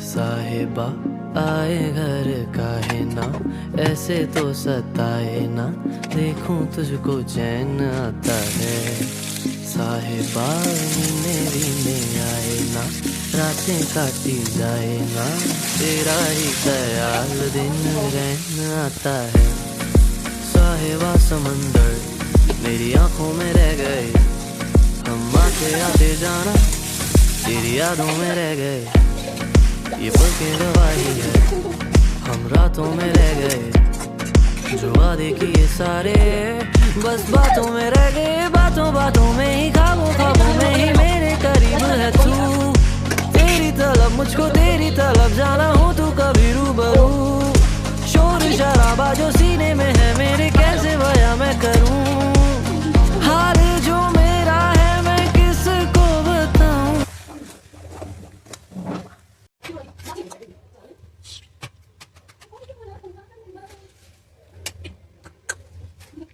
साहिबा आए घर काहे ना, ऐसे तो सताए ना, देखूं तुझको चैन आता है। साहिबा मेरी आए ना, रातें काटी जाए ना, तेरा ही ख्याल दिन रहन आता है। साहिबा समंदर मेरी आंखों में रह गए, हम आते आते जाना तेरी यादों में रह गए। ये पलकें गवाही है, हम रातों में रह गए, जो वादे किए सारे बस बातों में रह गए। बातों बातों में ही, ख्वाबों ख्वाबों में ही मेरे करीब है तू। तेरी तलब मुझको तेरी तलब, जाना हूँ तू कभी रूबरू। शोर शराबा जो सीने में है मेरे,